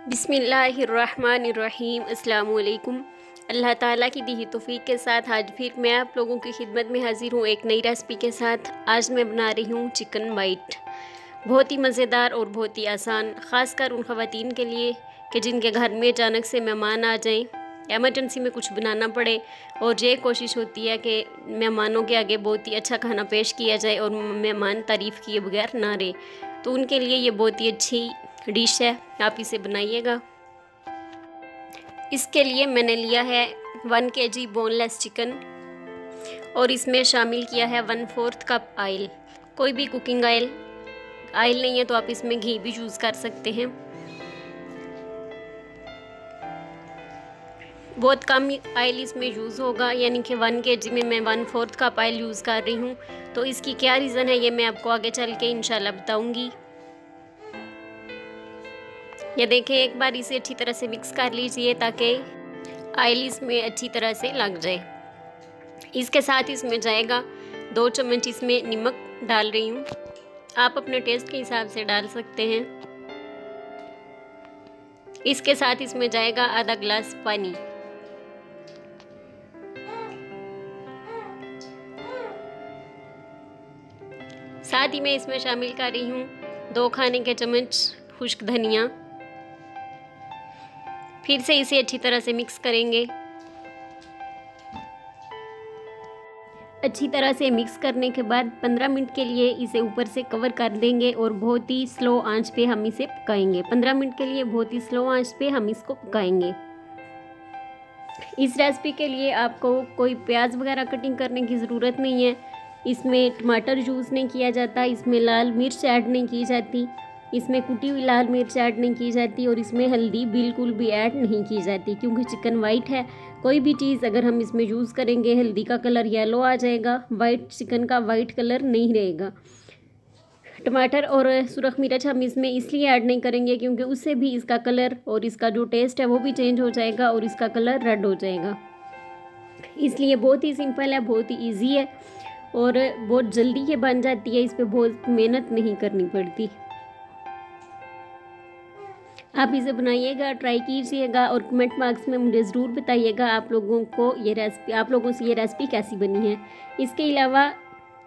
बिस्मिल्लाहिर्रहमानिर्रहीम। अस्सलाम वालेकुम। अल्लाह ताला की दी हुई तौफीक के साथ आज फिर मैं आप लोगों की खिदमत में हाजिर हूँ एक नई रेसिपी के साथ। आज मैं बना रही हूँ चिकन वाइट। बहुत ही मज़ेदार और बहुत ही आसान, ख़ासकर उन ख़वातीन के लिए कि जिनके घर में अचानक से मेहमान आ जाएं, एमरजेंसी में कुछ बनाना पड़े और ये कोशिश होती है कि मेहमानों के आगे बहुत ही अच्छा खाना पेश किया जाए और मेहमान तारीफ़ किए बगैर ना रहे। तो उनके लिए ये बहुत ही अच्छी डिश है, आप इसे बनाइएगा। इसके लिए मैंने लिया है 1 kg बोनलेस चिकन और इसमें शामिल किया है 1/4 कप ऑयल। कोई भी कुकिंग ऑयल नहीं है तो आप इसमें घी भी यूज़ कर सकते हैं। बहुत कम ऑयल इसमें यूज़ होगा, यानी कि 1 kg में मैं 1/4 कप ऑयल यूज़ कर रही हूँ। तो इसकी क्या रीज़न है ये मैं आपको आगे चल के इंशाल्लाह बताऊँगी। ये देखें, एक बार इसे अच्छी तरह से मिक्स कर लीजिए ताकि ऑयल इसमें अच्छी तरह से लग जाए। इसके साथ इसमें जाएगा 2 चम्मच इसमें नमक डाल रही हूँ, आप अपने टेस्ट के हिसाब से डाल सकते हैं। इसके साथ इसमें जाएगा आधा गिलास पानी। साथ ही मैं इसमें शामिल कर रही हूँ 2 खाने के चम्मच खुश्क धनिया। फिर से इसे अच्छी तरह से मिक्स करेंगे। अच्छी तरह से मिक्स करने के बाद 15 मिनट के लिए इसे ऊपर से कवर कर देंगे और बहुत ही स्लो आंच पे हम इसे पकाएंगे। 15 मिनट के लिए बहुत ही स्लो आंच पे हम इसको पकाएंगे। इस रेसिपी के लिए आपको कोई प्याज वगैरह कटिंग करने की ज़रूरत नहीं है। इसमें टमाटर यूज़ नहीं किया जाता, इसमें लाल मिर्च ऐड नहीं की जाती, इसमें कुटी हुई लाल मिर्च ऐड नहीं की जाती और इसमें हल्दी बिल्कुल भी ऐड नहीं की जाती, क्योंकि चिकन वाइट है। कोई भी चीज़ अगर हम इसमें यूज़ करेंगे हल्दी का कलर येलो आ जाएगा, वाइट चिकन का वाइट कलर नहीं रहेगा। टमाटर और सुरख मिर्च हम इसमें इसलिए ऐड नहीं करेंगे क्योंकि उससे भी इसका कलर और इसका जो टेस्ट है वो भी चेंज हो जाएगा और इसका कलर रेड हो जाएगा। इसलिए बहुत ही सिंपल है, बहुत ही ईजी है और बहुत जल्दी ये बन जाती है। इस पर बहुत मेहनत नहीं करनी पड़ती। आप इसे बनाइएगा, ट्राई कीजिएगा और कमेंट बॉक्स में मुझे ज़रूर बताइएगा आप लोगों से ये रेसिपी कैसी बनी है। इसके अलावा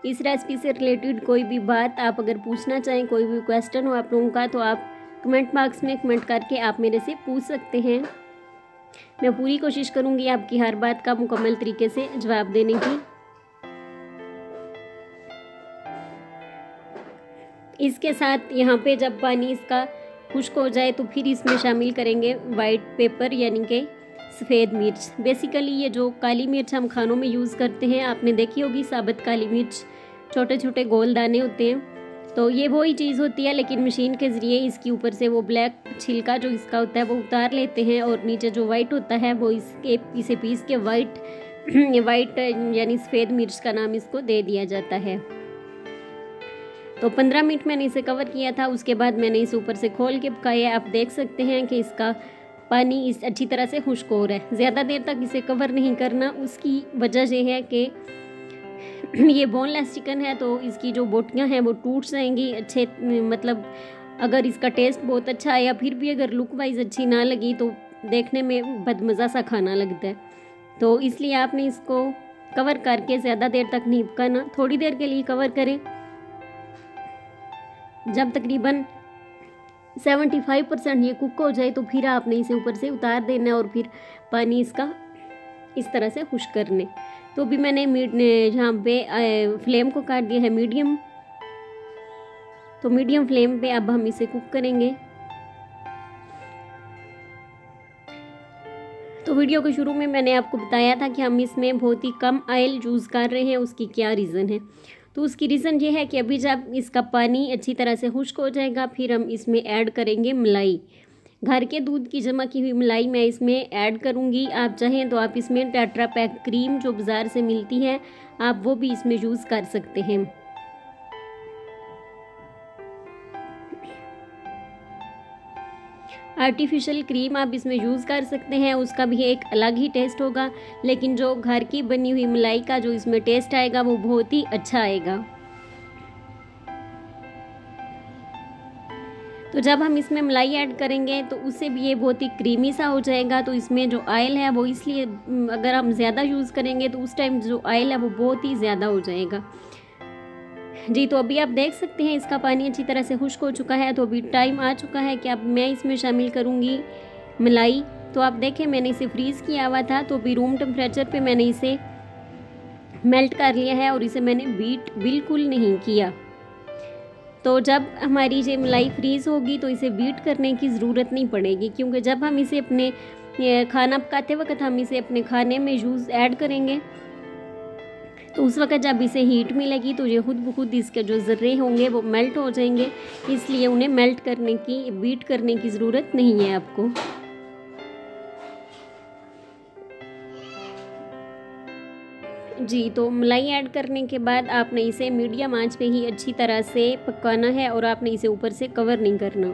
इस रेसिपी से रिलेटेड कोई भी बात आप अगर पूछना चाहें, कोई भी क्वेश्चन हो आप लोगों का, तो आप कमेंट बॉक्स में कमेंट करके आप मेरे से पूछ सकते हैं। मैं पूरी कोशिश करूँगी आपकी हर बात का मुकम्मल तरीके से जवाब देने की। इसके साथ यहाँ पे जब पानी इसका खुश्क हो जाए तो फिर इसमें शामिल करेंगे वाइट पेपर यानी कि सफ़ेद मिर्च। बेसिकली ये जो काली मिर्च हम खानों में यूज़ करते हैं, आपने देखी होगी साबुत काली मिर्च, छोटे छोटे गोल दाने होते हैं। तो ये वही चीज़ होती है, लेकिन मशीन के ज़रिए इसके ऊपर से वो ब्लैक छिलका जो इसका होता है वो उतार लेते हैं और नीचे जो वाइट होता है वो इसे पीस के वाइट यानी सफ़ेद मिर्च का नाम इसको दे दिया जाता है। तो 15 मिनट मैंने इसे कवर किया था, उसके बाद मैंने इसे ऊपर से खोल के पकाया। आप देख सकते हैं कि इसका पानी इस अच्छी तरह से खुश्क हो रहा है। ज़्यादा देर तक इसे कवर नहीं करना, उसकी वजह ये है कि ये बोनलेस चिकन है तो इसकी जो बोटियां हैं वो टूट जाएंगी। मतलब अगर इसका टेस्ट बहुत अच्छा आया फिर भी अगर लुक वाइज अच्छी ना लगी तो देखने में बदमज़ा सा खाना लगता है। तो इसलिए आपने इसको कवर करके ज़्यादा देर तक नहीं पकाना, थोड़ी देर के लिए कवर करें। जब तकरीबन 75% ये कुक हो जाए तो फिर आपने इसे ऊपर से उतार देना और फिर पानी इसका इस तरह से खुश्क करने। तो भी मैंने यहाँ पे फ्लेम को कर दिया है मीडियम। तो मीडियम फ्लेम पे अब हम इसे कुक करेंगे। तो वीडियो के शुरू में मैंने आपको बताया था कि हम इसमें बहुत ही कम ऑयल यूज़ कर रहे हैं, उसकी क्या रीज़न है। तो उसकी रीज़न ये है कि अभी जब इसका पानी अच्छी तरह से खुश्क हो जाएगा फिर हम इसमें ऐड करेंगे मलाई। घर के दूध की जमा की हुई मलाई मैं इसमें ऐड करूँगी। आप चाहें तो आप इसमें टेट्रा पैक क्रीम जो बाज़ार से मिलती है आप वो भी इसमें यूज़ कर सकते हैं। आर्टिफिशियल क्रीम आप इसमें यूज़ कर सकते हैं, उसका भी एक अलग ही टेस्ट होगा, लेकिन जो घर की बनी हुई मलाई का जो इसमें टेस्ट आएगा वो बहुत ही अच्छा आएगा। तो जब हम इसमें मलाई ऐड करेंगे तो उससे भी ये बहुत ही क्रीमी सा हो जाएगा। तो इसमें जो ऑयल है वो इसलिए अगर हम ज़्यादा यूज़ करेंगे तो उस टाइम जो ऑयल है वो बहुत ही ज़्यादा हो जाएगा। जी, तो अभी आप देख सकते हैं इसका पानी अच्छी तरह से खुश्क हो चुका है। तो अभी टाइम आ चुका है कि अब मैं इसमें शामिल करूँगी मलाई। तो आप देखें मैंने इसे फ्रीज़ किया हुआ था, तो अभी रूम टेम्परेचर पे मैंने इसे मेल्ट कर लिया है और इसे मैंने बीट बिल्कुल नहीं किया। तो जब हमारी ये मलाई फ्रीज़ होगी तो इसे बीट करने की ज़रूरत नहीं पड़ेगी, क्योंकि जब हम इसे अपने खाना पकाते वक्त हम इसे अपने खाने में ऐड करेंगे तो उस वक्त जब इसे हीट मिलेगी तो ये खुद ब खुद इसके जो ज़र्रे होंगे वो मेल्ट हो जाएंगे। इसलिए उन्हें मेल्ट करने की, बीट करने की ज़रूरत नहीं है आपको। जी, तो मलाई ऐड करने के बाद आपने इसे मीडियम आंच पे ही अच्छी तरह से पकाना है और आपने इसे ऊपर से कवर नहीं करना।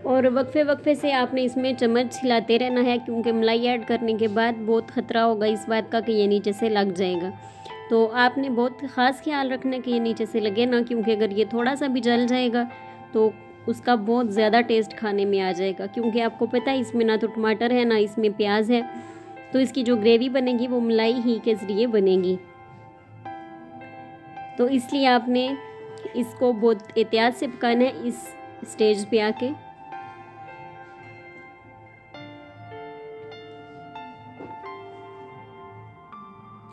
और वक्फे से आपने इसमें चम्मच हिलाते रहना है, क्योंकि मलाई ऐड करने के बाद बहुत ख़तरा होगा इस बात का कि ये नीचे से लग जाएगा। तो आपने बहुत ख़ास ख्याल रखना कि ये नीचे से लगे ना, क्योंकि अगर ये थोड़ा सा भी जल जाएगा तो उसका बहुत ज़्यादा टेस्ट खाने में आ जाएगा। क्योंकि आपको पता है इसमें ना तो टमाटर है ना इसमें प्याज है, तो इसकी जो ग्रेवी बनेगी वो मलाई ही के ज़रिए बनेगी। तो इसलिए आपने इसको बहुत एहतियात से पकाना है इस स्टेज पे आके।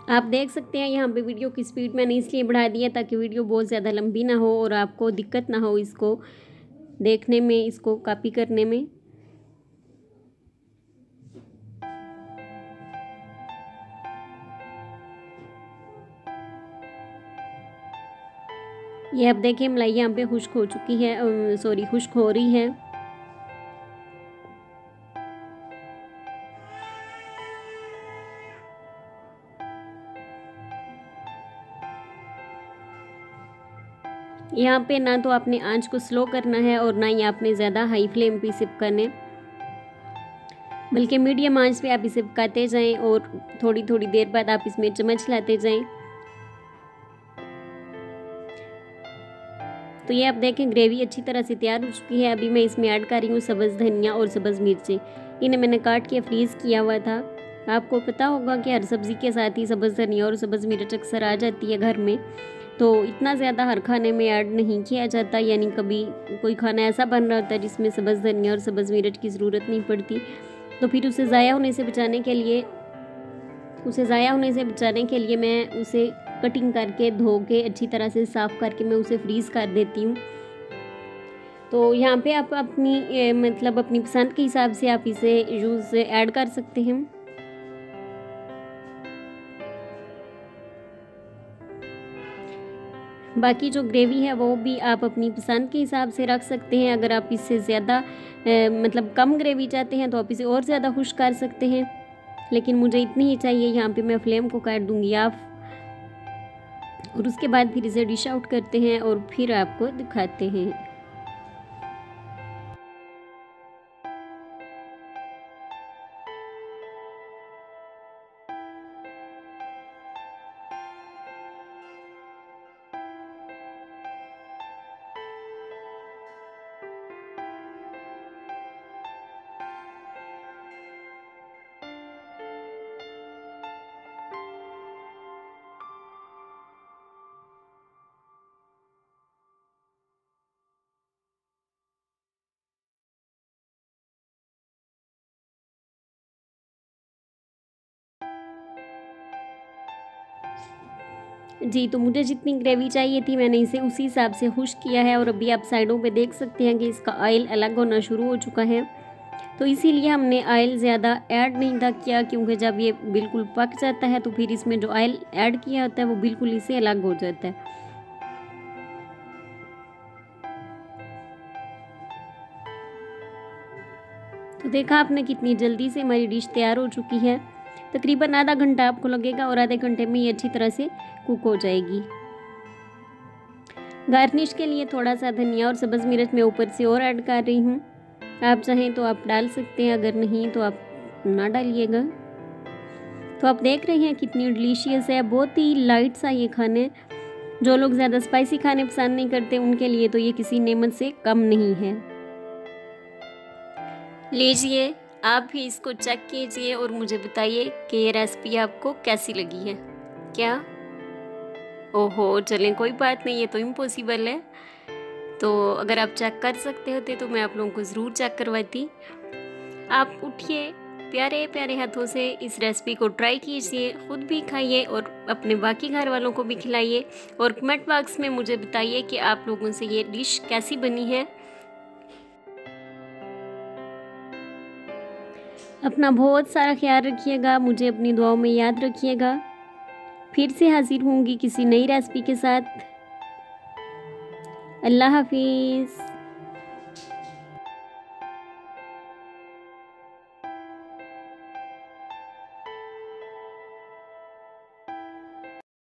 आप देख सकते हैं यहाँ पे वीडियो की स्पीड मैंने इसलिए बढ़ा दी है ताकि वीडियो बहुत ज़्यादा लंबी ना हो और आपको दिक्कत ना हो इसको देखने में, इसको कॉपी करने में। ये अब देखिए मलाई यहाँ पे खुश्क हो चुकी है, सॉरी खुश्क हो रही है। यहाँ पे ना तो आपने आंच को स्लो करना है और ना ही आपने ज़्यादा हाई फ्लेम पे इसे पकाने, बल्कि मीडियम आंच पे आप इसे पकाते जाएं और थोड़ी थोड़ी देर बाद आप इसमें चम्मच लाते जाएं। तो ये आप देखें ग्रेवी अच्छी तरह से तैयार हो चुकी है। अभी मैं इसमें ऐड कर रही हूँ सब्ज़ धनिया और सब्ज़ मिर्चें। इन्हें मैंने काट के फ्रीज़ किया हुआ था। आपको पता होगा कि हर सब्ज़ी के साथ ही सब्ज़ धनिया और सब्ज़ मिर्च अक्सर आ जाती है घर में, तो इतना ज़्यादा हर खाने में ऐड नहीं किया जाता। यानी कभी कोई खाना ऐसा बन रहा होता है जिसमें सब्ज़ धनिया और सब्ज़ मिर्च की ज़रूरत नहीं पड़ती, तो फिर उसे ज़ाया होने से बचाने के लिए मैं उसे कटिंग करके धो के अच्छी तरह से साफ़ करके मैं उसे फ्रीज़ कर देती हूँ। तो यहाँ पे आप अपनी मतलब अपनी पसंद के हिसाब से आप इसे ऐड कर सकते हैं। बाकी जो ग्रेवी है वो भी आप अपनी पसंद के हिसाब से रख सकते हैं। अगर आप इससे ज़्यादा मतलब कम ग्रेवी चाहते हैं तो आप इसे और ज़्यादा खुश कर सकते हैं, लेकिन मुझे इतनी ही चाहिए। यहाँ पे मैं फ्लेम को काट दूँगी ऑफ और उसके बाद फिर इसे डिश आउट करते हैं और फिर आपको दिखाते हैं। जी, तो मुझे जितनी ग्रेवी चाहिए थी मैंने इसे उसी हिसाब से खुश किया है और अभी आप साइडों पे देख सकते हैं कि इसका ऑयल अलग होना शुरू हो चुका है। तो इसीलिए हमने ऑयल ज़्यादा ऐड नहीं था किया, क्योंकि जब ये बिल्कुल पक जाता है तो फिर इसमें जो ऑयल ऐड किया होता है वो बिल्कुल इससे अलग हो जाता है। तो देखा आपने कितनी जल्दी से हमारी डिश तैयार हो चुकी है। तकरीबन आधा घंटा आपको लगेगा और आधे घंटे में ये अच्छी तरह से कुक हो जाएगी। गार्निश के लिए थोड़ा सा धनिया और सब्ज़ मिर्च मैं ऊपर से और ऐड कर रही हूँ। आप चाहें तो आप डाल सकते हैं, अगर नहीं तो आप ना डालिएगा। तो आप देख रहे हैं कितनी डिलीशियस है, बहुत ही लाइट सा ये खाना है जो लोग ज़्यादा स्पाइसी खाने पसंद नहीं करते उनके लिए तो ये किसी नेमत से कम नहीं है। लीजिए, आप भी इसको चेक कीजिए और मुझे बताइए कि ये रेसिपी आपको कैसी लगी है। क्या? ओहो, चलें कोई बात नहीं, ये तो इम्पॉसिबल है। तो अगर आप चेक कर सकते होते तो मैं आप लोगों को ज़रूर चेक करवाती। आप उठिए, प्यारे प्यारे हाथों से इस रेसिपी को ट्राई कीजिए, ख़ुद भी खाइए और अपने बाकी घर वालों को भी खिलाइए और कमेंट बॉक्स में मुझे बताइए कि आप लोगों से ये डिश कैसी बनी है। अपना बहुत सारा ख्याल रखिएगा, मुझे अपनी दुआओं में याद रखिएगा। फिर से हाजिर होंगी किसी नई रेसिपी के साथ। अल्लाह हाफिज़।